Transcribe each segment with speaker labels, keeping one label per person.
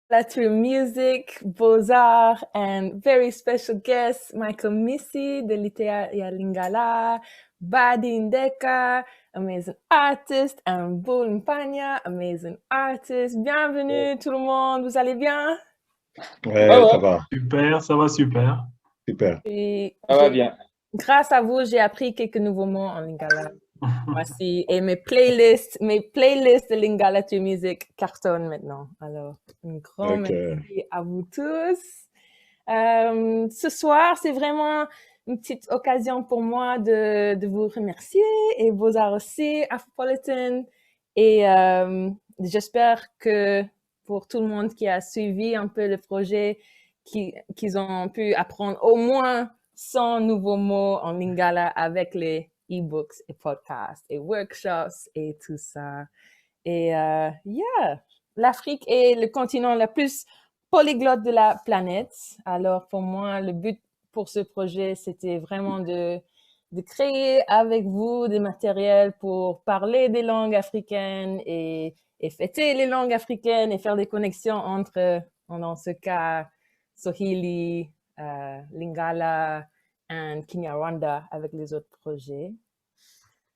Speaker 1: Latin Music, Beaux-Arts, and very special guest, Michael Missy de Literia Lingala, Badi Ndeka, amazing artist, and Bull Mpanya, amazing artist. Bienvenue tout le monde, vous allez bien?
Speaker 2: Ouais,
Speaker 3: Ouais,
Speaker 2: ça
Speaker 3: ouais,
Speaker 2: va,
Speaker 4: Super, ça va super.
Speaker 2: super.
Speaker 1: Puis,
Speaker 3: ça va bien.
Speaker 1: grâce à vous, j'ai appris quelques nouveaux mots en Lingala. Voici, et mes playlists de Lingala to Music cartonnent maintenant. Alors, un grand
Speaker 2: Ok.
Speaker 1: merci à vous tous. Ce soir, c'est vraiment une petite occasion pour moi de vous remercier et Beaux-Arts aussi, Afropolitan. Et j'espère que pour tout le monde qui a suivi un peu le projet, qu'ils ont pu apprendre au moins 100 nouveaux mots en Lingala avec les e-books et podcasts et workshops et tout ça. Et yeah, l'Afrique est le continent le plus polyglotte de la planète. Alors pour moi, le but pour ce projet, c'était vraiment de créer avec vous des matériels pour parler des langues africaines et fêter les langues africaines et faire des connexions entre, dans ce cas, Swahili, Lingala et Kinyarwanda avec les autres projets.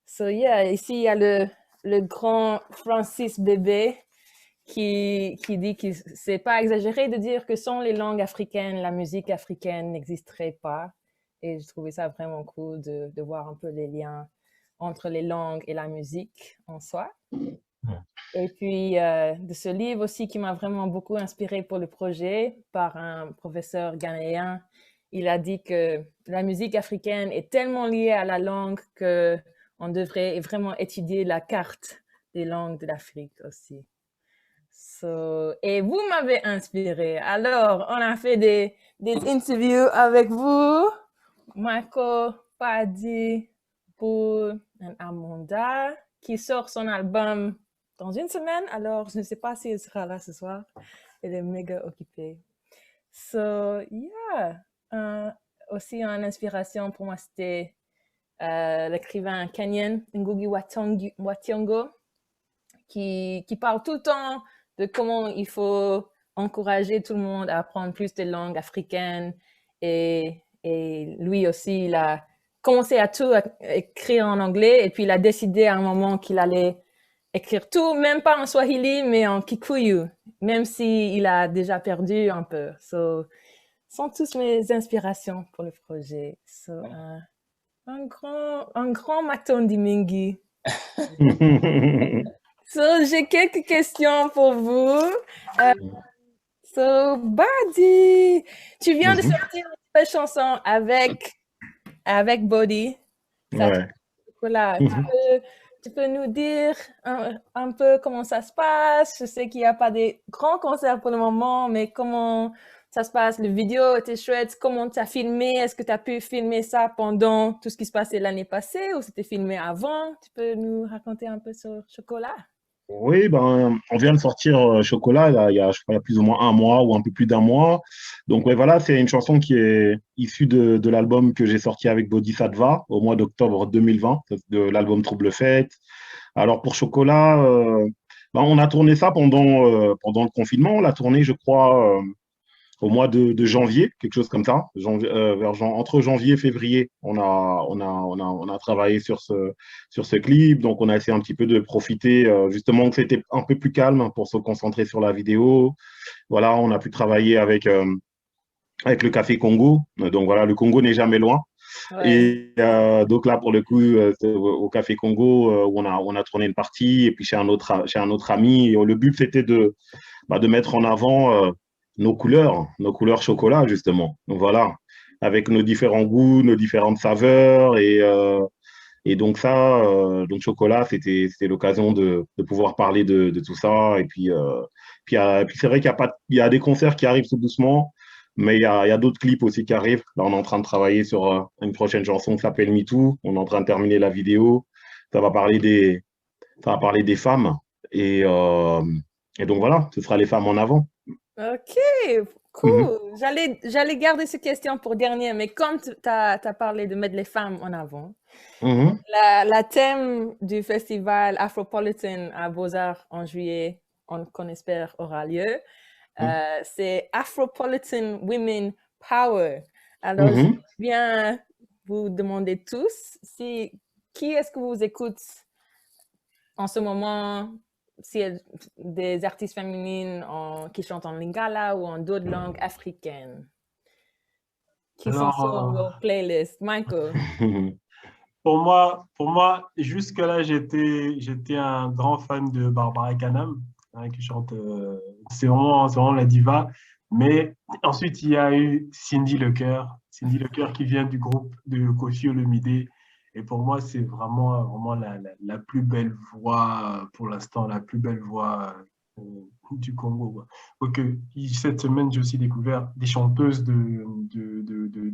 Speaker 1: So yeah, ici il y a le grand Francis Bébé qui dit que c'est pas exagéré de dire que sans les langues africaines, la musique africaine n'existerait pas. Et je trouvais ça vraiment cool de voir un peu les liens entre les langues et la musique en soi. Et puis, de ce livre aussi qui m'a vraiment beaucoup inspiré pour le projet par un professeur ghanéen. Il a dit que la musique africaine est tellement liée à la langue que on devrait vraiment étudier la carte des langues de l'Afrique aussi. So, et vous m'avez inspiré. Alors, on a fait des interviews avec vous, Michael, Paddy, Bull et Amanda, qui sort son album dans une semaine. Alors, je ne sais pas si elle sera là ce soir. Elle est méga occupée. So, yeah. Aussi, une inspiration pour moi, c'était l'écrivain kenyan Ngugi wa Thiong'o qui parle tout le temps de comment il faut encourager tout le monde à apprendre plus de langues africaines. Et lui aussi, il a commencé à tout écrire en anglais et puis il a décidé à un moment qu'il allait écrire tout, même pas en swahili, mais en kikuyu, même s'il a déjà perdu un peu. So, sont tous mes inspirations pour le projet. So, un grand Matondi Mingi. So, j'ai quelques questions pour vous. So, Badi, tu viens de
Speaker 2: Mhm.
Speaker 1: sortir une nouvelle chanson avec Body. Ça,
Speaker 2: Ouais.
Speaker 1: voilà.
Speaker 2: Mhm.
Speaker 1: Tu peux nous dire un peu comment ça se passe? Je sais qu'il n'y a pas de grands concerts pour le moment, mais comment ça se passe? Le vidéo était chouette. Comment tu as filmé? Est-ce que tu as pu filmer ça pendant tout ce qui se passait l'année passée ou c'était filmé avant? Tu peux nous raconter un peu sur Chocolat?
Speaker 2: Oui, ben, on vient de sortir Chocolat, là, je crois, il y a plus ou moins un mois ou un peu plus d'un mois. Donc, ouais, voilà, c'est une chanson qui est issue de l'album que j'ai sorti avec Bodhisattva au mois d'octobre 2020, de l'album Trouble Fête. Alors, pour Chocolat, ben, on a tourné ça pendant le confinement. On l'a tourné, je crois, au mois de janvier, quelque chose comme ça. Entre janvier et février, on a travaillé sur ce clip. Donc, on a essayé un petit peu de profiter, justement, que c'était un peu plus calme pour se concentrer sur la vidéo. Voilà, on a pu travailler avec le Café Congo. Donc, voilà, le Congo n'est jamais loin.
Speaker 1: Ouais.
Speaker 2: Et donc là, pour le coup, c'est au Café Congo, où on a tourné une partie, et puis chez un autre ami. Et le but, c'était de mettre en avant nos couleurs chocolat, justement. Donc voilà, avec nos différents goûts, nos différentes saveurs. Et donc ça, donc chocolat, c'était l'occasion de pouvoir parler de tout ça. Et puis c'est vrai qu'il y a des concerts qui arrivent tout doucement, mais il y a d'autres clips aussi qui arrivent. Là, on est en train de travailler sur une prochaine chanson qui s'appelle Me Too. On est en train de terminer la vidéo. Ça va parler des femmes. Et, euh, et donc voilà, ce sera les femmes en avant.
Speaker 1: Ok,
Speaker 2: Mhm.
Speaker 1: cool. J'allais garder cette question pour dernier, mais comme tu as parlé de mettre les femmes en avant,
Speaker 2: Mhm.
Speaker 1: la thème du festival Afropolitan à Beaux-Arts en juillet, qu'on espère aura lieu, C'est Afropolitan Women Power. Alors, je
Speaker 2: Mhm.
Speaker 1: viens vous demander tous qui est-ce que vous écoutez en ce moment, s'il y a des artistes féminines qui chantent en lingala ou en d'autres langues africaines, qui sont
Speaker 3: Alors,
Speaker 1: sur vos playlists. Michael.
Speaker 3: pour moi, jusque-là, j'étais un grand fan de Barbara Kanam, hein, qui chante, c'est vraiment la diva. Mais ensuite, il y a eu Cindy Lecœur qui vient du groupe de Koffi Olomide. Et pour moi, c'est vraiment la plus belle voix, pour l'instant, la plus belle voix du Congo, quoi. Donc, cette semaine, j'ai aussi découvert des chanteuses de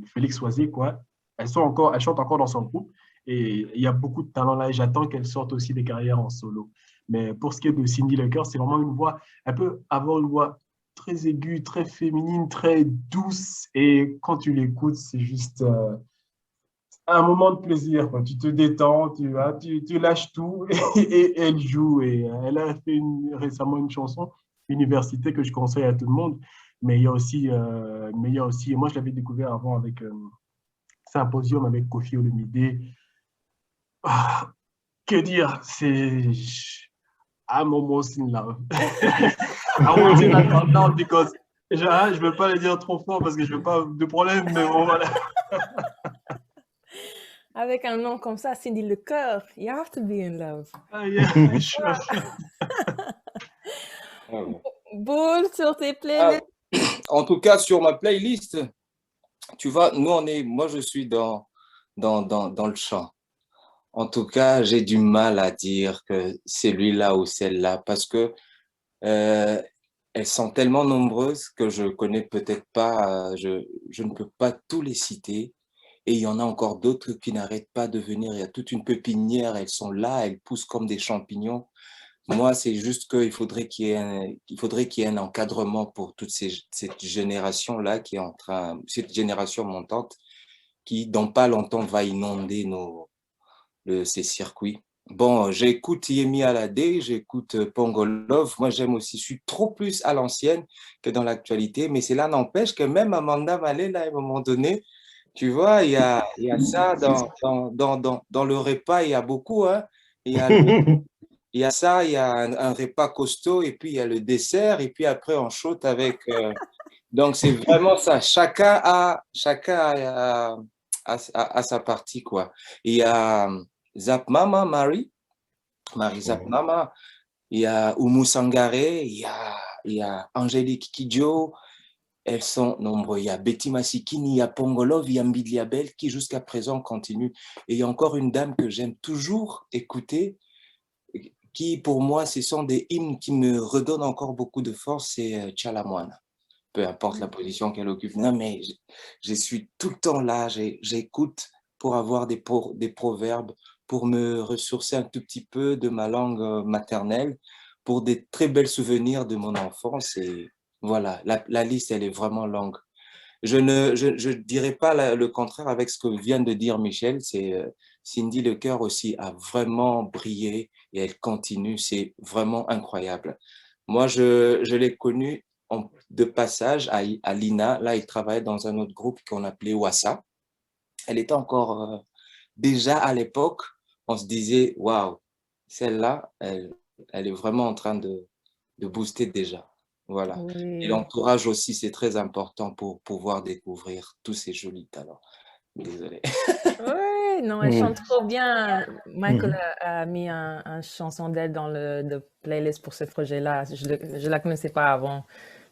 Speaker 3: Félix Oisier, quoi. Elles chantent encore dans son groupe. Et il y a beaucoup de talent là et j'attends qu'elle sorte aussi des carrières en solo. Mais pour ce qui est de Cindy Lecœur, c'est vraiment une voix, elle peut avoir une voix très aiguë, très féminine, très douce. Et quand tu l'écoutes, c'est juste un moment de plaisir, quoi. Tu te détends, tu lâches tout et elle joue. Et elle a fait récemment une chanson, Université, que je conseille à tout le monde. Mais il y a aussi, moi je l'avais découvert avant avec Symposium avec Koffi Olomide. Ah, que dire? C'est I'm almost in love. I want it like right now because je ne veux pas le dire trop fort parce que je veux pas de problème, mais bon, voilà.
Speaker 1: Avec un nom comme ça, Cindy Lecœur, you have to be in love.
Speaker 3: Yeah, sure.
Speaker 1: Boule sur tes playlists.
Speaker 4: En tout cas, sur ma playlist, tu vois, moi, je suis dans le chant. En tout cas, j'ai du mal à dire que c'est lui-là ou celle-là parce que elles sont tellement nombreuses que je connais peut-être pas, je ne peux pas tous les citer. Et il y en a encore d'autres qui n'arrêtent pas de venir. Il y a toute une pépinière, elles sont là, elles poussent comme des champignons. Moi, c'est juste qu'il faudrait qu'il y ait un encadrement pour cette génération-là cette génération montante qui, dans pas longtemps, va inonder ces circuits. Bon, j'écoute Yemi Alade, j'écoute Pongo Love. Moi, j'aime aussi, je suis trop plus à l'ancienne que dans l'actualité, mais cela n'empêche que même Amanda Malé, là, à un moment donné, tu vois, il y a ça dans le repas, il y a beaucoup, hein. Il y a ça, il y a un repas costaud, et puis il y a le dessert, et puis après, on shoot avec... donc, c'est vraiment ça. Chacun a sa partie, quoi. Il y a Zap Mama, Marie Zap Mama, il y a Oumou Sangaré, il y a Angélique Kidjo, elles sont nombreuses. Il y a Betty Massikini, il y a Pongolov, il y a Mbidli Abel qui jusqu'à présent continue. Et il y a encore une dame que j'aime toujours écouter, qui pour moi, ce sont des hymnes qui me redonnent encore beaucoup de force, c'est Tchalamoine. Peu importe la position qu'elle occupe. Non, mais je suis tout le temps là, j'écoute pour avoir des proverbes, pour me ressourcer un tout petit peu de ma langue maternelle, pour des très belles souvenirs de mon enfance. Et voilà, la liste, elle est vraiment longue. Je ne dirais pas le contraire avec ce que vient de dire Michel. C'est Cindy Lecœur aussi a vraiment brillé et elle continue. C'est vraiment incroyable. Moi, je l'ai connue de passage à l'INA. Là, il travaillait dans un autre groupe qu'on appelait Wassa. Elle était encore déjà à l'époque, on se disait, waouh, celle-là, elle est vraiment en train de booster déjà. Voilà.
Speaker 1: Oui.
Speaker 4: Et l'entourage aussi, c'est très important pour pouvoir découvrir tous ces jolis talents. Désolé.
Speaker 1: Oui, non, elle chante trop bien. Michael a mis un chanson d'elle dans le playlist pour ce projet-là. Je la connaissais pas avant,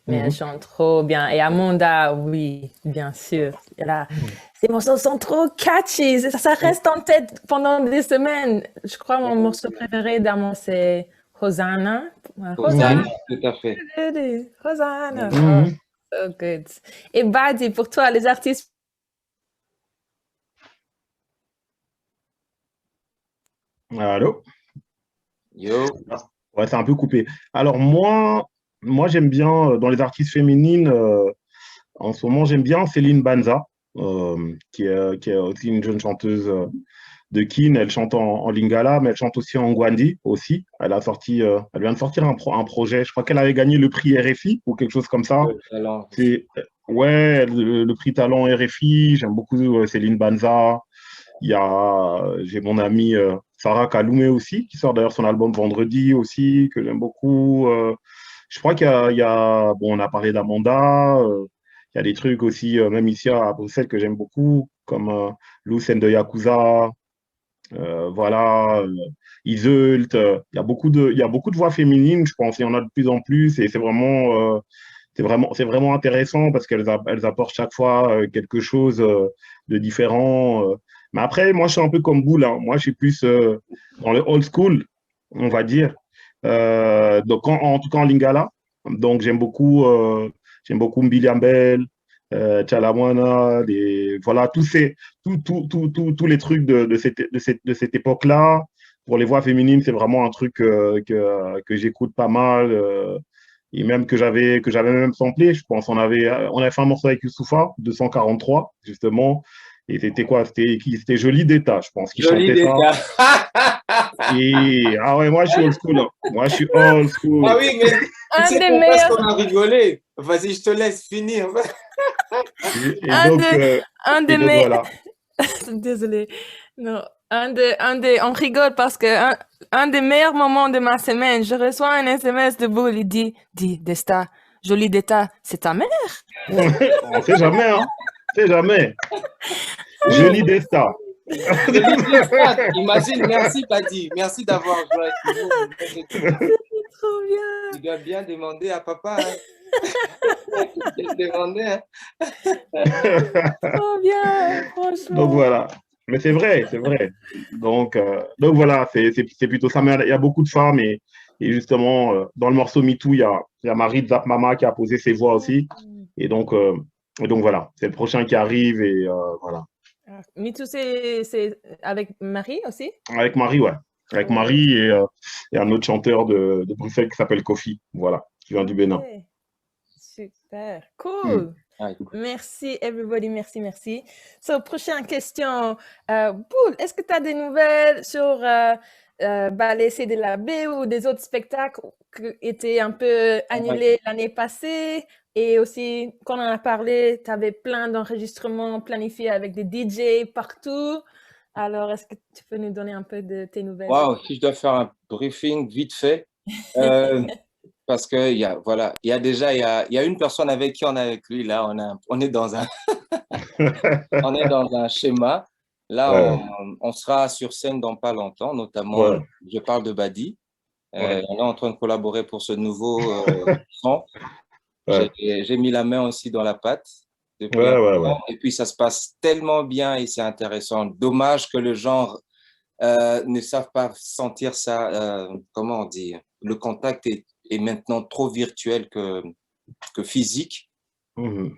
Speaker 1: mais elle chante trop bien. Et Amanda, oui, bien sûr. Ces morceaux sont trop catchy. Ça reste en tête pendant des semaines. Je crois que mon morceau préféré d'Amanda, c'est Hosanna.
Speaker 4: Hosanna, tout à fait.
Speaker 1: Hosanna. Oh, so good. Et Badi, pour toi, les artistes.
Speaker 2: Allô?
Speaker 4: Yo.
Speaker 2: Ouais, c'est un peu coupé. Alors moi j'aime bien, dans les artistes féminines, en ce moment, j'aime bien Céline Banza, qui est aussi une jeune chanteuse de Kin. Elle chante en lingala, mais elle chante aussi en Gwandi aussi. Elle vient de sortir un projet. Je crois qu'elle avait gagné le prix RFI ou quelque chose comme ça.
Speaker 4: Talent.
Speaker 2: C'est, ouais, le prix Talent RFI. J'aime beaucoup Céline Banza. J'ai mon amie Sarah Kaloumé aussi, qui sort d'ailleurs son album vendredi aussi, que j'aime beaucoup. Je crois bon, on a parlé d'Amanda. Il y a des trucs aussi, même ici à Bruxelles, que j'aime beaucoup, comme Lou de Yakuza. Voilà, Iseult. Il y a beaucoup de voix féminines, je pense. Il y en a de plus en plus et c'est vraiment intéressant parce elles apportent chaque fois quelque chose de différent. Mais après, moi, je suis un peu comme vous, là. Moi, je suis plus dans le old school, on va dire. Donc, en tout cas, en Lingala. Donc, j'aime beaucoup Mbili Ambel, Chalamwana, voilà, tous les trucs de cette époque-là. Pour les voix féminines, c'est vraiment un truc que j'écoute pas mal. Et même que j'avais même samplé, je pense. On avait fait un morceau avec Youssoupha, 243, justement. Et c'était quoi? C'était Joli d'État, je pense, qui
Speaker 4: Joli
Speaker 2: chantait ça.
Speaker 4: détail.
Speaker 2: Et ah ouais, moi, je suis old school, hein. Moi, je suis old school.
Speaker 4: Ah oui, mais
Speaker 1: Un
Speaker 4: c'est
Speaker 1: des
Speaker 4: pourquoi est-ce
Speaker 1: meilleurs,
Speaker 4: qu'on a rigolé? Vas-y, je te laisse finir.
Speaker 2: Et
Speaker 1: un
Speaker 2: donc,
Speaker 1: des, un des meilleurs,
Speaker 2: voilà.
Speaker 1: désolé. Non, on rigole parce que un des meilleurs moments de ma semaine, je reçois un SMS de Boule, il dit, Desta, Jolie d'État, c'est ta mère?
Speaker 2: On sait jamais, hein. On sait jamais.
Speaker 4: Oui,
Speaker 2: Joli Desta.
Speaker 4: Joli détail. Imagine, merci Badi. Merci d'avoir joué avec nous.
Speaker 1: Trop bien,
Speaker 4: Tu dois bien demander à papa. Hein. Bien demander. Hein.
Speaker 1: trop bien,
Speaker 2: Donc
Speaker 1: franchement.
Speaker 2: voilà. Mais c'est vrai, c'est vrai. Donc voilà, c'est plutôt ça. Mais il y a beaucoup de femmes et justement, dans le morceau MeToo, il y a Marie de Zap Mama qui a posé ses voix aussi. Et donc, euh, et donc voilà, c'est le prochain qui arrive et voilà.
Speaker 1: MeToo, c'est avec Marie aussi?
Speaker 2: Avec Marie, ouais. Avec
Speaker 1: Oh,
Speaker 2: Marie et un autre chanteur de Bruxelles qui s'appelle Kofi. Voilà, qui vient du Bénin.
Speaker 1: ok. Super,
Speaker 2: Mm.
Speaker 1: cool.
Speaker 4: Ah, écoute.
Speaker 1: Merci, everybody. Merci, merci. So, prochaine question. Boule, est-ce que tu as des nouvelles sur Ballet C de la baie ou des autres spectacles qui étaient un peu annulés l'année passée? Et aussi, quand on en a parlé, tu avais plein d'enregistrements planifiés avec des DJ partout. Alors, est-ce que tu peux nous donner un peu de tes nouvelles?
Speaker 4: Waouh, si je dois faire un briefing vite fait. Parce que voilà, il y a une personne avec qui on est avec lui là, on est dans un on est dans un schéma. Là,
Speaker 2: Ouais,
Speaker 4: on sera sur scène dans pas longtemps, notamment
Speaker 2: ouais,
Speaker 4: je parle de Badi.
Speaker 2: ouais,
Speaker 4: On est en train de collaborer pour ce nouveau son.
Speaker 2: ouais,
Speaker 4: J'ai mis la main aussi dans la pâte depuis un
Speaker 2: ouais, ouais, ouais.
Speaker 4: moment et puis ça se passe tellement bien et c'est intéressant. Dommage que le genre ne savent pas sentir ça, comment on dit, le contact est maintenant trop virtuel que physique.
Speaker 2: Mhm.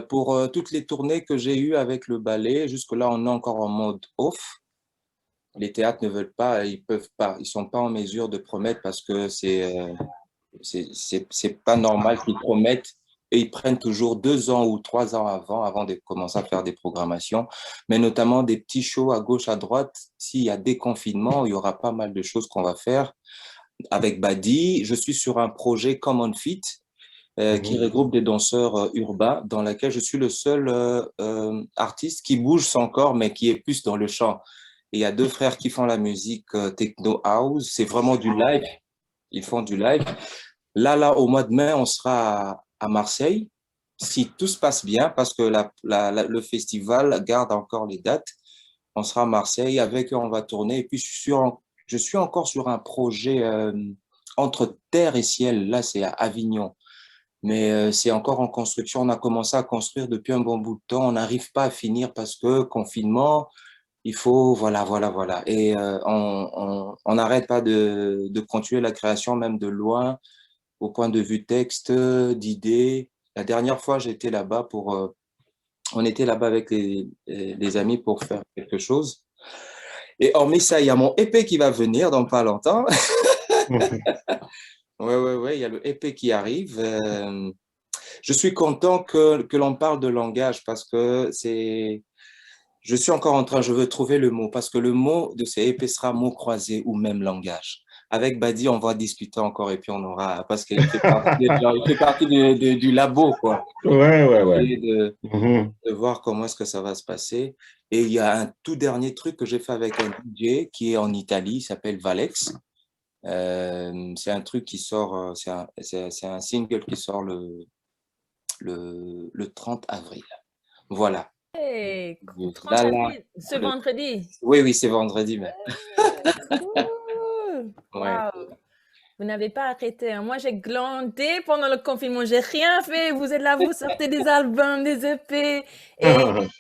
Speaker 4: Pour toutes les tournées que j'ai eues avec le ballet, jusque-là, on est encore en mode off. Les théâtres ne veulent pas, ils peuvent pas, ils sont pas en mesure de promettre parce que c'est pas normal qu'ils promettent et ils prennent toujours 2 ans ou 3 ans avant de commencer à faire des programmations, mais notamment des petits shows à gauche, à droite. S'il y a des confinements, il y aura pas mal de choses qu'on va faire. Avec Badi, je suis sur un projet Common Fit qui
Speaker 2: Mhm.
Speaker 4: regroupe des danseurs urbains dans lequel je suis le seul artiste qui bouge son corps, mais qui est plus dans le chant. Et il y a deux frères qui font la musique techno house. C'est vraiment du live. Ils font du live. Là, au mois de mai, on sera à Marseille. Si tout se passe bien, parce que le festival garde encore les dates, on sera à Marseille. Avec eux, on va tourner. Et puis, je suis encore sur un projet entre terre et ciel. Là, c'est à Avignon. Mais c'est encore en construction. On a commencé à construire depuis un bon bout de temps. On n'arrive pas à finir parce que confinement, il faut, voilà, voilà, voilà. Et on n'arrête pas de continuer la création, même de loin, au point de vue texte, d'idées. La dernière fois, j'étais là-bas on était là-bas avec les amis pour faire quelque chose. Et hormis ça, il y a mon épée qui va venir dans pas longtemps. Ouais, il y a le épée qui arrive. Je suis content que l'on parle de langage parce que je suis encore en train, je veux trouver le mot, parce que le mot de CEP sera mot croisé ou même langage. Avec Badi, on va discuter encore et puis on aura, parce qu'il fait partie, il fait partie du labo, quoi.
Speaker 2: Ouais.
Speaker 4: Et
Speaker 2: Mhm.
Speaker 4: de voir comment est-ce que ça va se passer. Et il y a un tout dernier truc que j'ai fait avec un DJ qui est en Italie, il s'appelle Valex. C'est un truc qui sort, c'est un single qui sort le 30 avril. Voilà.
Speaker 1: Hey, 30
Speaker 4: Là,
Speaker 1: avril, ce vendredi.
Speaker 4: oui, c'est vendredi même.
Speaker 1: Cool.
Speaker 4: Ouais.
Speaker 1: Wow. Vous n'avez pas arrêté, hein. Moi, j'ai glandé pendant le confinement. J'ai rien fait. Vous êtes là, vous sortez des albums, des EP. Et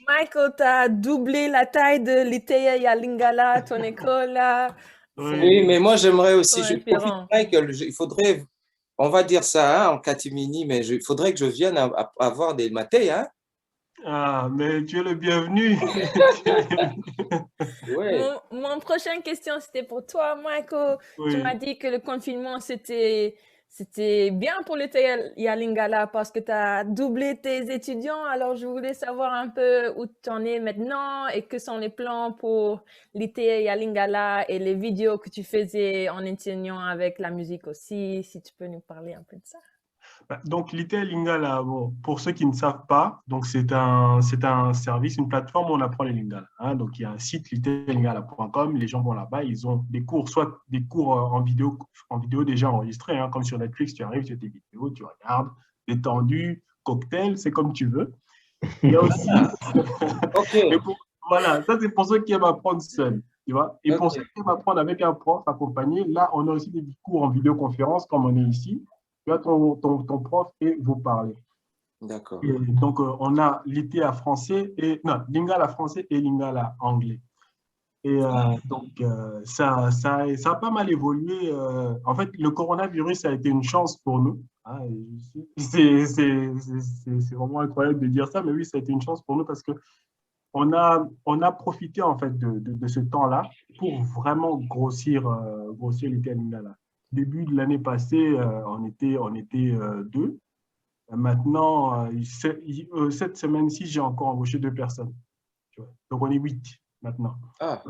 Speaker 1: Michael, t'as doublé la taille de l'Iteya Yalingala, ton école là.
Speaker 4: Oui, mais moi, j'aimerais aussi, je profite,
Speaker 1: inspirant.
Speaker 4: Michael, il faudrait, on va dire ça hein, en catimini, mais il faudrait que je vienne avoir des matés, hein.
Speaker 3: Ah, mais tu es le bienvenu.
Speaker 4: Ouais.
Speaker 1: Mon prochaine question, c'était pour toi, Michael. Tu
Speaker 3: Oui.
Speaker 1: m'as dit que le confinement, c'était bien pour le Yalingala parce que tu as doublé tes étudiants. Alors, je voulais savoir un peu où tu en es maintenant et que sont les plans pour l'IT Yalingala et les vidéos que tu faisais en enseignant avec la musique aussi. Si tu peux nous parler un peu de ça.
Speaker 3: Donc, l'IT Lingala, bon, pour ceux qui ne savent pas, donc c'est un service, une plateforme où on apprend les Lingala. Hein. Donc, il y a un site litelingala.com, les gens vont là-bas, ils ont des cours, soit des cours en vidéo déjà enregistrés, hein, comme sur Netflix, tu arrives, tu as tes vidéos, tu regardes, détendu, cocktail, c'est comme tu veux. Il y a aussi…
Speaker 4: OK.
Speaker 3: Voilà, ça c'est pour ceux qui aiment apprendre seul, tu vois. Et pour ceux qui aiment apprendre avec un prof accompagné, là, on a aussi des cours en vidéoconférence, comme on est ici. Tu as ton prof et vous parlez.
Speaker 4: D'accord.
Speaker 3: Donc, on a l'ITA français et non, Lingala français et Lingala anglais. Et donc, ça a pas mal évolué. En fait, le coronavirus a été une chance pour nous. Hein, c'est vraiment incroyable de dire ça, mais oui, ça a été une chance pour nous parce que on a profité en fait de ce temps-là pour vraiment grossir l'ITA Lingala. Début de l'année passée, on était deux. Maintenant, cette semaine-ci, j'ai encore embauché 2 personnes. Tu vois. Donc, on est 8 maintenant.
Speaker 4: Ah.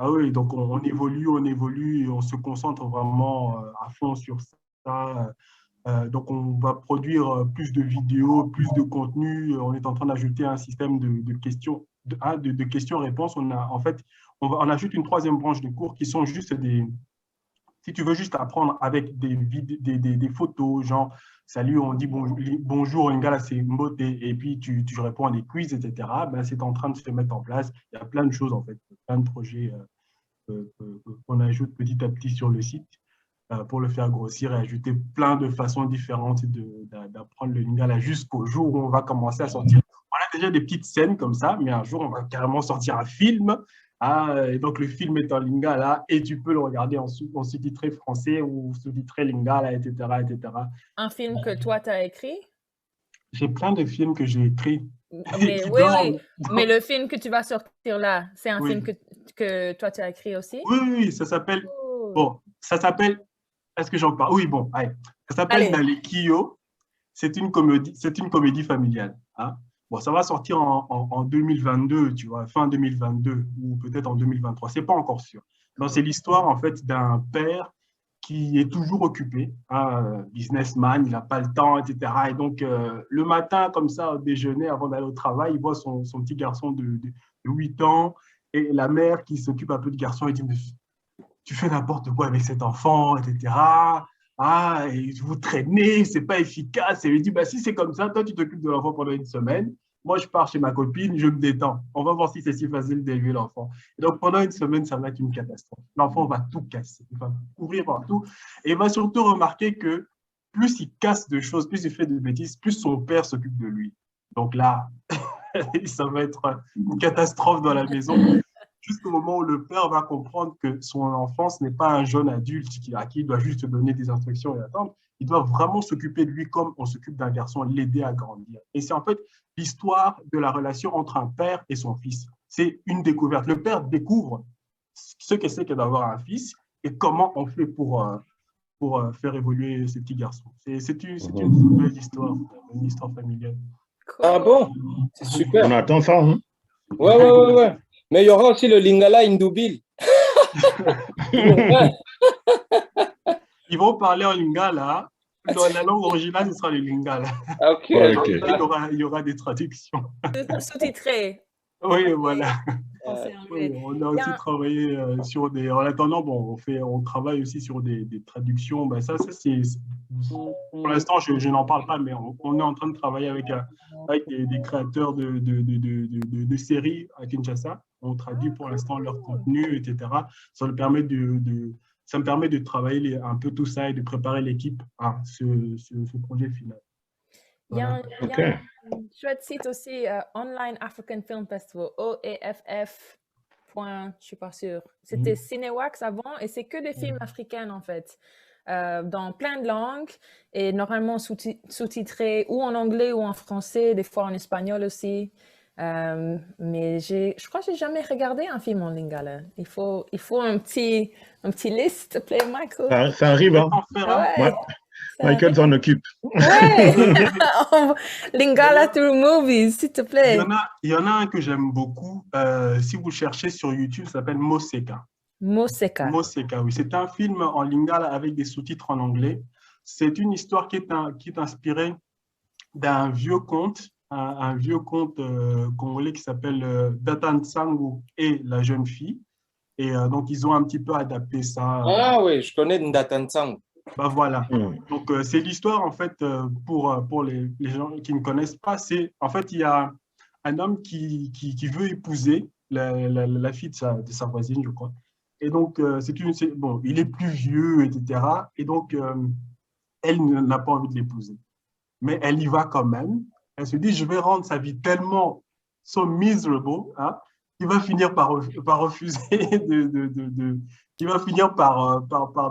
Speaker 3: Oui, donc on évolue et on se concentre vraiment à fond sur ça. Donc, on va produire plus de vidéos, plus de contenu. On est en train d'ajouter un système de questions, de questions-réponses. On ajoute une 3e branche de cours qui sont juste si tu veux juste apprendre avec des photos, genre, salut, on dit bonjour, Lingala, c'est Mbote, et puis tu réponds à des quiz, etc., ben, c'est en train de se mettre en place. Il y a plein de choses, en fait, plein de projets qu'on ajoute petit à petit sur le site pour le faire grossir et ajouter plein de façons différentes d'apprendre le Lingala jusqu'au jour où on va commencer à sortir. On a déjà des petites scènes comme ça, mais un jour, on va carrément sortir un film. Et donc, le film est en Lingala et tu peux le regarder en sous-titré français ou sous-titré Lingala, etc., etc.
Speaker 1: Un film que toi, tu as écrit?
Speaker 3: J'ai plein de films que j'ai écrits.
Speaker 1: Mais oui. Mais le film que tu vas sortir là, c'est un film que toi, tu as écrit aussi?
Speaker 3: Oui, ça s'appelle… Bon, ça s'appelle… Est-ce que j'en parle? Oui, bon, allez. Ça s'appelle Nalekio. C'est une comédie familiale. Hein? Bon, ça va sortir en 2022, tu vois, fin 2022 ou peut-être en 2023. C'est pas encore sûr. Donc, c'est l'histoire, en fait, d'un père qui est toujours occupé, hein, businessman, il n'a pas le temps, etc. Et donc, le matin, comme ça, au déjeuner, avant d'aller au travail, il voit son petit garçon de 8 ans et la mère qui s'occupe un peu du garçon et dit, mais tu fais n'importe quoi avec cet enfant, etc. Ah, et vous traînez, c'est pas efficace. Et il lui dit, bah, si c'est comme ça, toi, tu t'occupes de l'enfant pendant une semaine. Moi, je pars chez ma copine, je me détends. On va voir si c'est si facile d'élever l'enfant. Et donc, pendant une semaine, ça va être une catastrophe. L'enfant va tout casser, il va courir partout. Et il va surtout remarquer que plus il casse de choses, plus il fait de bêtises, plus son père s'occupe de lui. Donc là, ça va être une catastrophe dans la maison. Jusqu'au moment où le père va comprendre que son enfant, ce n'est pas un jeune adulte à qui il doit juste donner des instructions et attendre. Il doit vraiment s'occuper de lui comme on s'occupe d'un garçon, l'aider à grandir. Et c'est en fait l'histoire de la relation entre un père et son fils. C'est une découverte. Le père découvre ce que c'est que d'avoir un fils et comment on fait pour faire évoluer ce petit garçon. C'est une belle histoire, une histoire familiale.
Speaker 4: Ah bon? C'est super.
Speaker 2: On attend ça, hein?
Speaker 4: Ouais. Mais il y aura aussi le Lingala Indoubil.
Speaker 3: Ils vont parler en lingala. Dans la langue originale, ce sera le lingala.
Speaker 4: Ok.
Speaker 2: Ouais, ok.
Speaker 3: Après, il y aura des traductions.
Speaker 1: Sous-titré,
Speaker 3: Oui, voilà.
Speaker 1: français,
Speaker 3: Oui,
Speaker 1: anglais.
Speaker 3: on a
Speaker 1: Il y a
Speaker 3: aussi travaillé sur des. En attendant, bon, on travaille aussi sur des traductions. Ben ça c'est. Pour l'instant, je n'en parle pas, mais on est en train de travailler avec des créateurs de séries à Kinshasa. On traduit pour l'instant leur contenu, etc. Ça ça me permet de travailler un peu tout ça et de préparer l'équipe à ce projet final.
Speaker 1: Il y a
Speaker 3: Voilà.
Speaker 1: un, il y
Speaker 2: Ok.
Speaker 1: a un chouette site aussi, Online African Film Festival, OAFF. Je suis pas sûre. C'était Cinewax avant et c'est que des films africains en fait, dans plein de langues et normalement sous-titrés ou en anglais ou en français, des fois en espagnol aussi. Mais je crois que j'ai jamais regardé un film en lingala. Il faut un petit liste, s'il te plaît, Michael.
Speaker 2: Ça arrive, hein.
Speaker 3: En faire un.
Speaker 2: Ouais.
Speaker 1: Ouais, ça
Speaker 2: Michael
Speaker 1: arrive.
Speaker 2: s'en occupe.
Speaker 1: Ouais, Lingala
Speaker 3: D'ailleurs,
Speaker 1: through movies, s'il te plaît.
Speaker 3: il y en a un que j'aime beaucoup. Si vous cherchez sur YouTube, ça s'appelle Moseka.
Speaker 1: Moseka.
Speaker 3: Moseka, oui. C'est un film en lingala avec des sous-titres en anglais. C'est une histoire qui est inspirée d'un vieux conte, un vieux conte congolais qui s'appelle Data Nsangu et la jeune fille. Et donc, ils ont un petit peu adapté ça.
Speaker 4: Ah oui, je connais Ndatantsang.
Speaker 3: Bah voilà.
Speaker 2: Hmm.
Speaker 3: Donc, c'est l'histoire, en fait, pour les gens qui ne connaissent pas. C'est, en fait, il y a un homme qui veut épouser la fille de sa voisine, je crois. Et donc, bon, il est plus vieux, etc. Et donc, elle n'a pas envie de l'épouser. Mais elle y va quand même. Elle se dit, je vais rendre sa vie tellement so miserable, hein, qu'il va finir par refuser il va finir par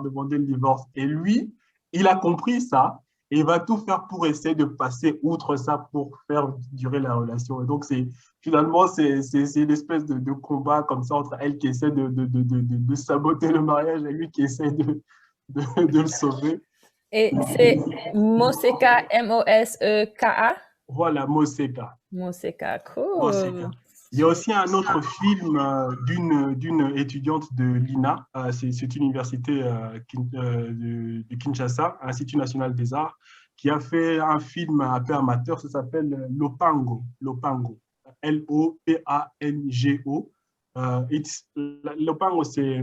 Speaker 3: demander le divorce. Et lui, il a compris ça et il va tout faire pour essayer de passer outre ça pour faire durer la relation. Et donc, finalement, c'est une espèce de combat comme ça entre elle qui essaie de saboter le mariage et lui qui essaie de le sauver.
Speaker 1: Et c'est Moseka, Moseka.
Speaker 3: Voilà, Moseka.
Speaker 1: Moseka, cool.
Speaker 3: Moseka. Il y a aussi un autre film d'une étudiante de l'INA, c'est une université de Kinshasa, Institut national des arts, qui a fait un film un peu amateur, ça s'appelle Lopango, Lopango, Lopango. Lopango, c'est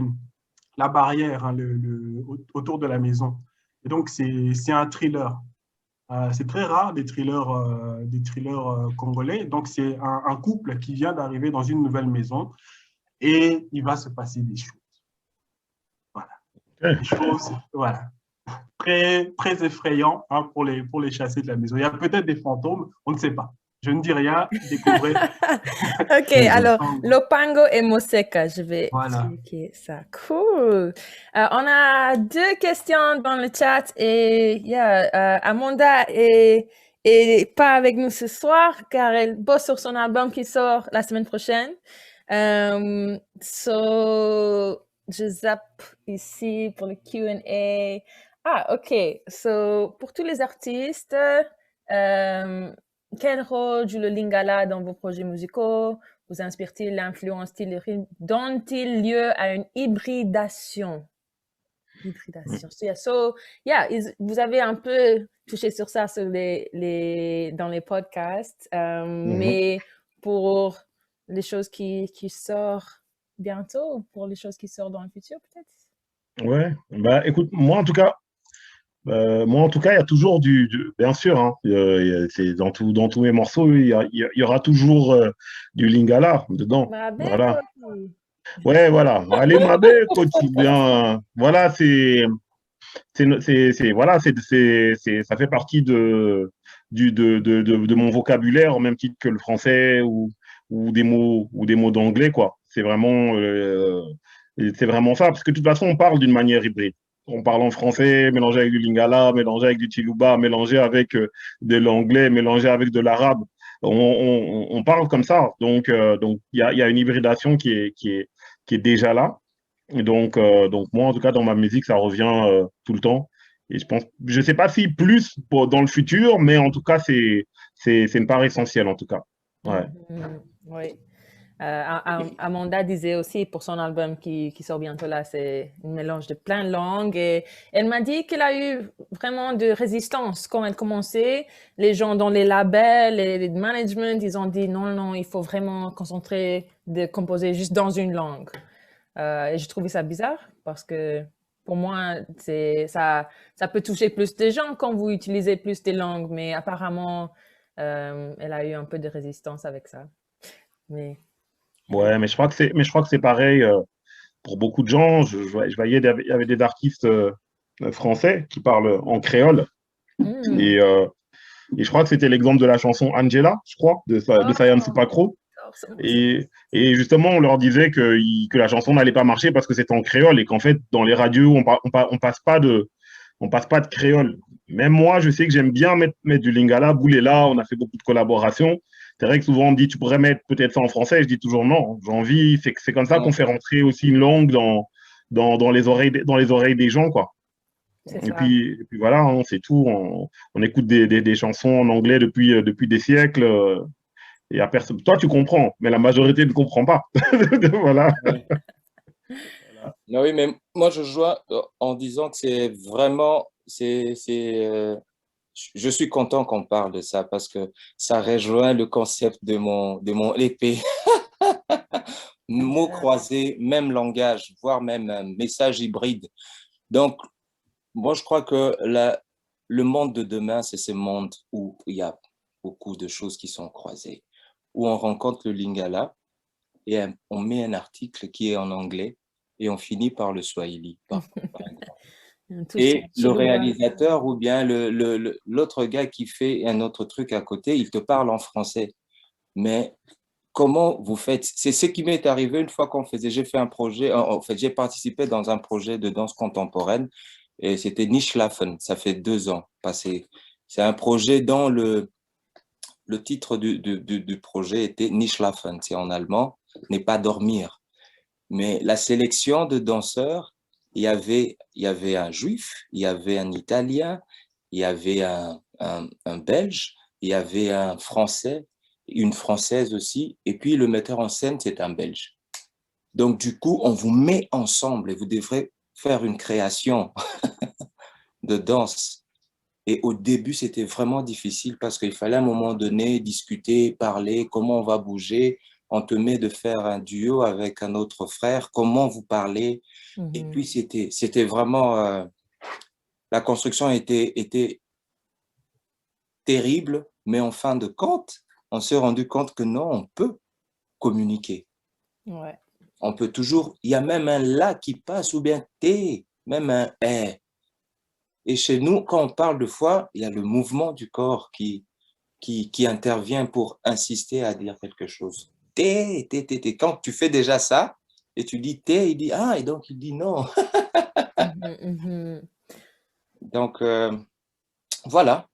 Speaker 3: la barrière, hein, autour de la maison. Et donc, c'est un thriller. C'est très rare des thrillers congolais. Donc, c'est un couple qui vient d'arriver dans une nouvelle maison et il va se passer des choses. Voilà.
Speaker 2: Ok.
Speaker 3: Des choses, voilà. Très, très effrayant, hein, pour les chasser de la maison. Il y a peut-être des fantômes, on ne sait pas. Je ne dis rien, découvrez.
Speaker 1: Ok, alors Lopango et Moseka, je vais
Speaker 3: Voilà.
Speaker 1: checker ça. Cool. On a 2 questions dans le chat et Amanda est pas avec nous ce soir car elle bosse sur son album qui sort la semaine prochaine. Je zappe ici pour le Q&A. Ah, ok. So, pour tous les artistes, quel rôle joue le lingala dans vos projets musicaux? Vous inspire-t-il, l'influence-t-il, le rythme donne-t-il lieu à une hybridation? So, vous avez un peu touché sur ça dans les podcasts, mais pour les choses qui sortent bientôt, pour les choses qui sortent dans le futur, peut-être?
Speaker 2: Ouais. Bah, écoute, moi en tout cas, il y a toujours bien sûr, hein, c'est dans tous mes morceaux, il y aura toujours du lingala dedans. Voilà. Ouais, voilà. Allez, ma belle, quotidien. Voilà, voilà, ça fait partie de mon vocabulaire au même titre que le français ou des mots d'anglais, quoi. C'est vraiment ça, parce que de toute façon, on parle d'une manière hybride. On parle en français, mélangé avec du lingala, mélangé avec du tiluba, mélangé avec de l'anglais, mélangé avec de l'arabe. On parle comme ça. Donc, il y a une hybridation qui est déjà là. Et donc moi, en tout cas, dans ma musique, ça revient tout le temps. Et je sais pas si plus dans le futur, mais en tout cas, c'est une part essentielle, en tout cas. Ouais.
Speaker 1: Oui. Amanda disait aussi pour son album qui sort bientôt là, c'est un mélange de plein de langues. Et elle m'a dit qu'elle a eu vraiment de résistance quand elle commençait. Les gens dans les labels et les management, ils ont dit non, il faut vraiment concentrer de composer juste dans une langue. Et j'ai trouvé ça bizarre parce que pour moi, ça peut toucher plus de gens quand vous utilisez plus des langues, mais apparemment, elle a eu un peu de résistance avec ça. Mais
Speaker 2: Ouais, mais je crois que c'est pareil pour beaucoup de gens. Je voyais, il y avait des artistes français qui parlent en créole. Et, et je crois que c'était l'exemple de la chanson Angela, je crois, de Sayam Supakro. Et justement, on leur disait que la chanson n'allait pas marcher parce que c'était en créole et qu'en fait, dans les radios, on passe pas de créole. Même moi, je sais que j'aime bien mettre du lingala, boulela, on a fait beaucoup de collaborations. C'est vrai que souvent, on me dit, tu pourrais mettre peut-être ça en français. Je dis toujours non, j'ai envie. C'est comme ça qu'on fait rentrer aussi une langue dans les oreilles des gens, quoi. Et puis voilà, hein, c'est tout. On écoute des chansons en anglais depuis des siècles. Et à personne. Toi, tu comprends, mais la majorité ne comprend pas. Voilà.
Speaker 4: Oui, mais moi, je joue en disant que c'est vraiment, je suis content qu'on parle de ça parce que ça rejoint le concept de mon épée. Mots croisés, même langage, voire même un message hybride. Donc, moi, je crois que le monde de demain, c'est ce monde où il y a beaucoup de choses qui sont croisées, où on rencontre le lingala et on met un article qui est en anglais et on finit par le swahili. Et le réalisateur ou bien l'autre gars qui fait un autre truc à côté, il te parle en français. Mais comment vous faites? C'est ce qui m'est arrivé une fois j'ai fait un projet, en fait, j'ai participé dans un projet de danse contemporaine et c'était Nischlafen, ça fait 2 ans passé. C'est un projet dont le titre du projet était Nischlafen, c'est en allemand, n'est pas dormir. Mais la sélection de danseurs, il y avait un juif, il y avait un italien, il y avait un belge, il y avait un français, une française aussi, et puis le metteur en scène, c'est un belge. Donc, du coup, on vous met ensemble et vous devrez faire une création de danse. Et au début, c'était vraiment difficile parce qu'il fallait à un moment donné discuter, parler, comment on va bouger. On te met de faire un duo avec un autre frère, comment vous parlez. Et puis, c'était vraiment... la construction était terrible, mais en fin de compte, on s'est rendu compte que non, on peut communiquer.
Speaker 1: Ouais.
Speaker 4: On peut toujours... Il y a même un « la » qui passe ou bien « t », même un « est ». Et chez nous, quand on parle de foi, il y a le mouvement du corps qui intervient pour insister à dire quelque chose. T. Quand tu fais déjà ça, et tu dis T, il dit ah, et donc il dit non. Donc, voilà.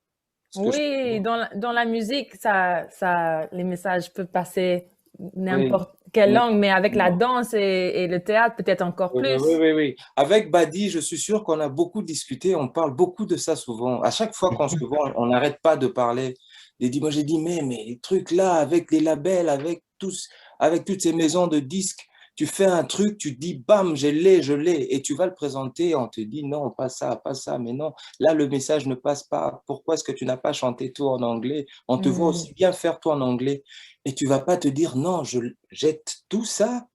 Speaker 1: Oui, dans la musique, les messages peuvent passer n'importe quelle langue, mais avec la danse et le théâtre, peut-être encore plus.
Speaker 4: Oui. Avec Badi, je suis sûr qu'on a beaucoup discuté, on parle beaucoup de ça souvent. À chaque fois qu'on se voit, on n'arrête pas de parler. Moi, j'ai dit, mais les trucs là, avec les labels, avec toutes ces maisons de disques, tu fais un truc, tu dis, bam, je l'ai, et tu vas le présenter, on te dit, non, pas ça, mais non, là, le message ne passe pas. Pourquoi est-ce que tu n'as pas chanté tout en anglais? On te voit aussi bien faire tout en anglais, et tu vas pas te dire, non, je jette tout ça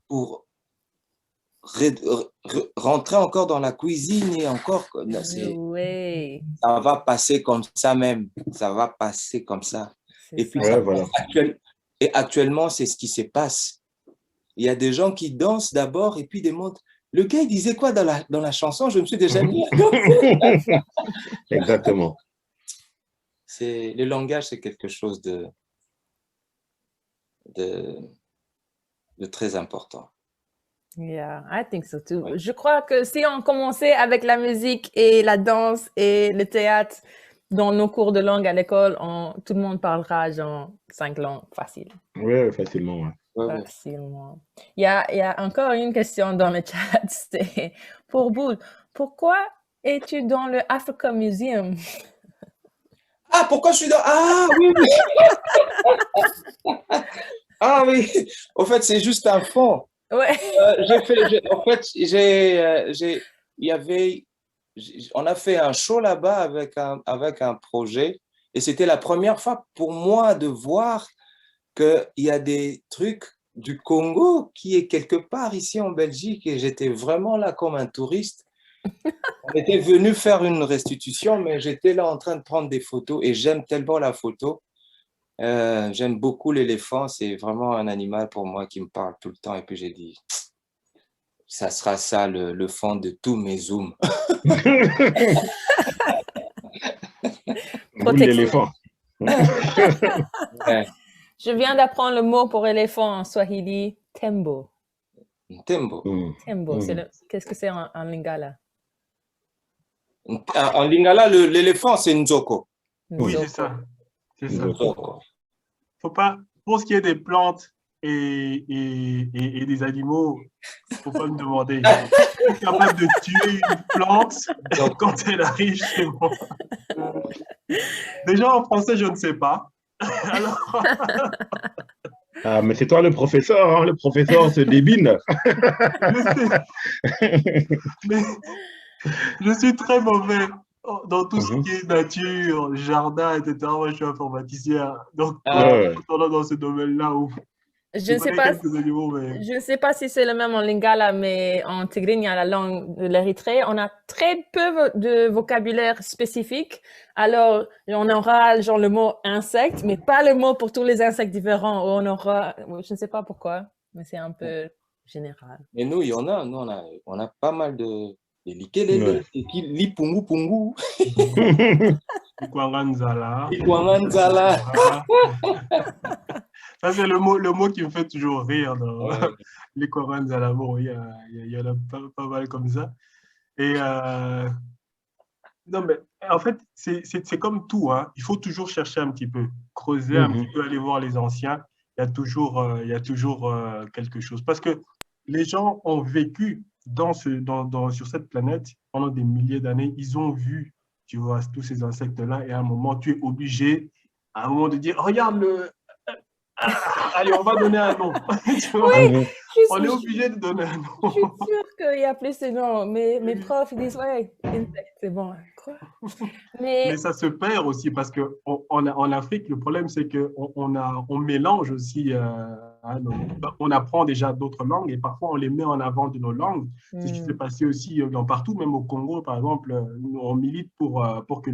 Speaker 4: pour rentrer encore dans la cuisine et encore, ça va passer comme ça même, ça va passer comme ça. Et puis, actuellement, c'est ce qui se passe. Il y a des gens qui dansent d'abord et puis demandent, le gars, il disait quoi dans la chanson? Je me suis déjà mis.
Speaker 2: Exactement.
Speaker 4: Le langage, c'est quelque chose de très important.
Speaker 1: Yeah, I think so too. Ouais. Je crois que si on commençait avec la musique et la danse et le théâtre dans nos cours de langue à l'école, tout le monde parlera genre 5 langues facile.
Speaker 2: Oui, facilement.
Speaker 4: Ouais.
Speaker 1: Facilement. Il y a encore une question dans le chat. C'est pour Boule. Pourquoi es-tu dans le Africa Museum?
Speaker 4: Ah, pourquoi je suis dans... Ah, oui. Ah oui, au fait, c'est juste un fond.
Speaker 1: Ouais.
Speaker 4: En fait, il y avait, on a fait un show là-bas avec un projet et c'était la première fois pour moi de voir qu'il y a des trucs du Congo qui est quelque part ici en Belgique et j'étais vraiment là comme un touriste. On était venu faire une restitution, mais j'étais là en train de prendre des photos et j'aime tellement la photo. J'aime beaucoup l'éléphant, c'est vraiment un animal pour moi qui me parle tout le temps. Et puis j'ai dit, ça sera ça le fond de tous mes zooms.
Speaker 2: Boule d'éléphant.
Speaker 4: Ouais.
Speaker 1: Je viens d'apprendre le mot pour éléphant en Swahili, tembo.
Speaker 4: Tembo.
Speaker 1: Tembo, qu'est-ce que c'est en lingala?
Speaker 4: En lingala, l'éléphant, c'est Nzoko.
Speaker 3: Oui,
Speaker 1: Nzoko.
Speaker 3: c'est ça. C'est ça.
Speaker 4: Nzoko.
Speaker 3: Faut pas, pour ce qui est des plantes et des animaux, faut pas me demander. Je suis capable de tuer une plante quand elle arrive chez moi. Déjà en français, je ne sais pas. Alors...
Speaker 2: Ah, mais c'est toi le professeur, hein? Le professeur se débine.
Speaker 3: Mais je suis très mauvais dans tout ce qui est nature, jardin, etc. Moi, je suis informaticien. Donc, dans ce domaine-là où
Speaker 1: je ne sais pas,
Speaker 3: quelques animaux, mais...
Speaker 1: je ne sais pas si c'est le même en lingala, mais en tigrinya, la langue de l'Érythrée, on a très peu de vocabulaire spécifique. Alors, on aura genre le mot insecte, mais pas le mot pour tous les insectes différents. On aura, je ne sais pas pourquoi, mais c'est un peu général.
Speaker 4: Mais nous, il y en a. Nous, on a pas mal de likelele, lipungu pungu.
Speaker 3: Ikwanganzala.
Speaker 4: Ikwanganzala.
Speaker 3: Ça, c'est le mot qui me fait toujours rire. L'Ikwanganzala, bon, il y en a pas mal comme ça. Et non, mais en fait, c'est comme tout. Hein. Il faut toujours chercher un petit peu, creuser un petit peu, aller voir les anciens. Il y a toujours quelque chose. Parce que les gens ont vécu sur cette planète pendant des milliers d'années. Ils ont vu, tu vois, tous ces insectes-là. Et à un moment, tu es obligé, à un moment, de dire, regarde allez, on va donner un nom. Tu vois,
Speaker 1: oui,
Speaker 3: on est obligé de donner un nom.
Speaker 1: Je suis sûre qu'il y a plus de noms. Mes profs ils disent, ouais, c'est bon. Quoi?
Speaker 3: Mais ça se perd aussi parce qu'en Afrique, le problème, c'est qu'on mélange aussi, on apprend déjà d'autres langues et parfois on les met en avant de nos langues. C'est ce qui s'est passé aussi partout, même au Congo, par exemple, on milite pour que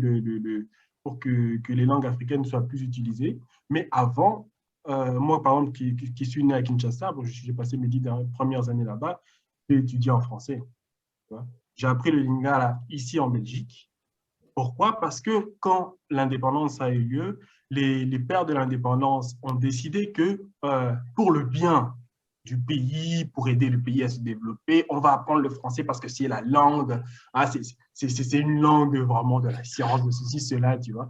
Speaker 3: les langues africaines soient plus utilisées. Mais avant, moi, par exemple, qui suis né à Kinshasa, j'ai passé mes 10 premières années là-bas, j'ai étudié en français. J'ai appris le lingala ici en Belgique. Pourquoi? Parce que quand l'indépendance a eu lieu, les pères de l'indépendance ont décidé que pour le bien du pays, pour aider le pays à se développer, on va apprendre le français parce que c'est la langue, c'est une langue vraiment de la science, de ceci, cela, tu vois.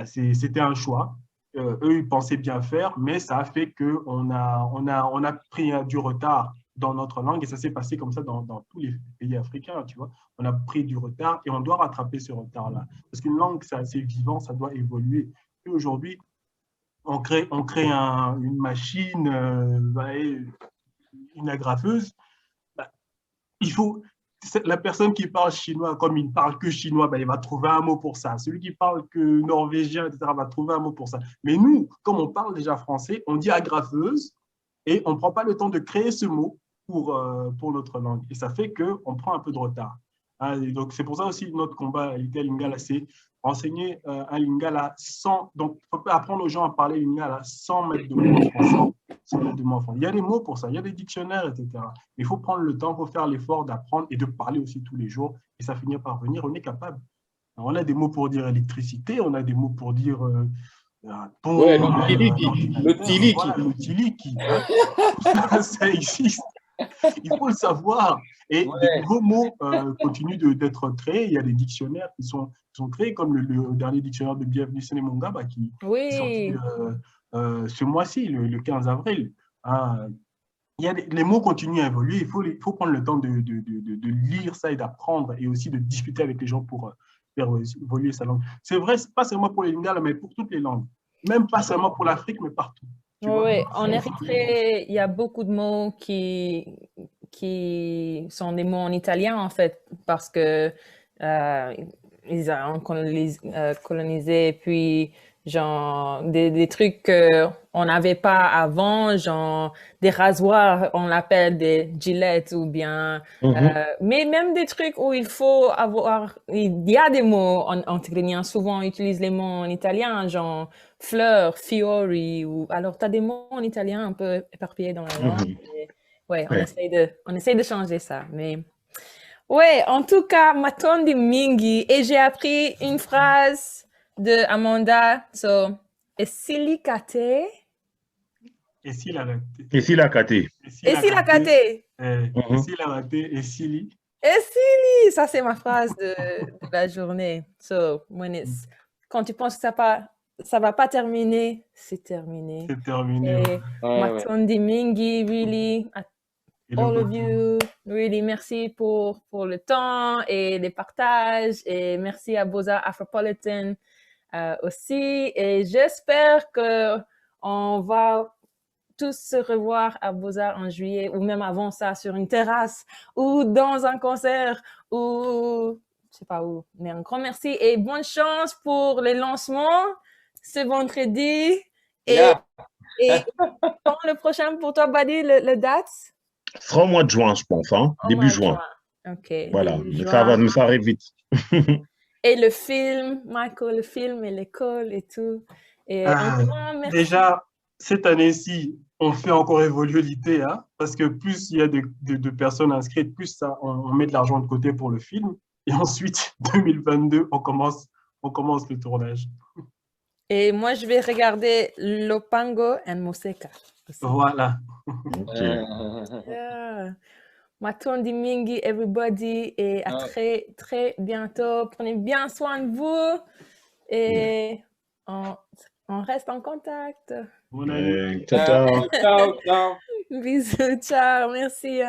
Speaker 3: C'était un choix. Eux, ils pensaient bien faire, mais ça a fait qu'on a pris du retard dans notre langue et ça s'est passé comme ça dans tous les pays africains, tu vois. On a pris du retard et on doit rattraper ce retard-là. Parce qu'une langue, c'est assez vivant, ça doit évoluer. Et aujourd'hui, on crée une machine, une agrafeuse. Il faut... La personne qui parle chinois, comme il ne parle que chinois, il va trouver un mot pour ça. Celui qui parle que norvégien, etc., va trouver un mot pour ça. Mais nous, comme on parle déjà français, on dit agrafeuse et on ne prend pas le temps de créer ce mot pour notre langue. Et ça fait qu'on prend un peu de retard. Donc, c'est pour ça aussi notre combat à l'ITEL Lingala, c'est enseigner un Lingala sans... Donc, il faut apprendre aux gens à parler Lingala sans mettre de mots en français. Il y a des mots pour ça, il y a des dictionnaires, etc. Mais il faut prendre le temps, il faut faire l'effort d'apprendre et de parler aussi tous les jours. Et ça finit par venir, on est capable. Alors, on a des mots pour dire électricité, on a des mots pour dire... l'utiliki. Ça existe. Il faut le savoir. Et de nouveaux mots continuent d'être créés. Il y a des dictionnaires qui sont créés, comme le dernier dictionnaire de Bienvenue Sénémonga qui est sorti ce mois-ci, le 15 avril. Les mots continuent à évoluer. Il faut prendre le temps de lire ça et d'apprendre et aussi de discuter avec les gens pour faire évoluer sa langue. C'est vrai, pas seulement pour les lingala, mais pour toutes les langues. Même pas seulement pour l'Afrique, mais partout. Tu vois?
Speaker 1: Oui, en Érythrée, il y a beaucoup de mots qui sont des mots en italien, en fait, parce que euh, ils ont colonisé, puis genre des trucs qu'on n'avait pas avant, genre des rasoirs, on l'appelle des gillettes, ou bien,
Speaker 2: Mhm.
Speaker 1: mais même des trucs où il faut avoir, il y a des mots en tigrénien, souvent on utilise les mots en italien, genre fleur, fiori, ou alors tu as des mots en italien un peu éparpillés dans la langue.
Speaker 2: Mhm.
Speaker 1: Et, ouais,
Speaker 2: Ouais.
Speaker 1: on essaye de changer ça. Mais ouais, en tout cas, Matondi Mingi, et j'ai appris une phrase de Amanda. So, esilikate,
Speaker 3: Et s'il a raté?
Speaker 2: Et si la caté?
Speaker 3: Et s'il a raté?
Speaker 1: esilakate,
Speaker 3: Et
Speaker 2: Mhm.
Speaker 3: s'il a raté? Et s'il
Speaker 1: esili, ça c'est ma phrase de la journée. So, quand tu penses que ça va pas terminer, c'est terminé.
Speaker 3: c'est terminé.
Speaker 1: Et
Speaker 4: Ouais, ouais.
Speaker 1: Matondi Mingi, really,
Speaker 3: Et le
Speaker 1: all of
Speaker 3: retour.
Speaker 1: you, really, merci pour le temps et les partages. Et merci à Beaux-Arts Afropolitan aussi. Et j'espère que on va tous se revoir à Beaux-Arts en juillet, ou même avant ça, sur une terrasse, ou dans un concert, ou je sais pas où. Mais un grand merci et bonne chance pour les lancements ce vendredi. Et,
Speaker 4: Yeah.
Speaker 1: et quand le prochain pour toi, Badi, le date?
Speaker 2: Ce sera au mois de juin, je pense, hein?
Speaker 1: Au
Speaker 2: Début
Speaker 1: mois de
Speaker 2: juin.
Speaker 1: juin. OK,
Speaker 2: Voilà,
Speaker 1: début
Speaker 2: mais ça va,
Speaker 1: juin.
Speaker 2: mais ça arrive vite.
Speaker 1: Et le film, Michael, le film et l'école et tout. Et un grand merci.
Speaker 3: Déjà, cette année-ci, on fait encore évoluer l'ITA, parce que plus il y a de personnes inscrites, plus ça, on met de l'argent de côté pour le film. Et ensuite, 2022, on commence le tournage.
Speaker 1: Et moi, je vais regarder Lopango and Moseka aussi.
Speaker 3: Voilà.
Speaker 2: Ok.
Speaker 1: Yeah. Matondi Mingi, everybody, et à très, très bientôt. Prenez bien soin de vous et on reste en contact.
Speaker 3: Bonne année.
Speaker 2: Ciao, ciao.
Speaker 4: Ciao, ciao.
Speaker 1: Bisous, ciao, merci.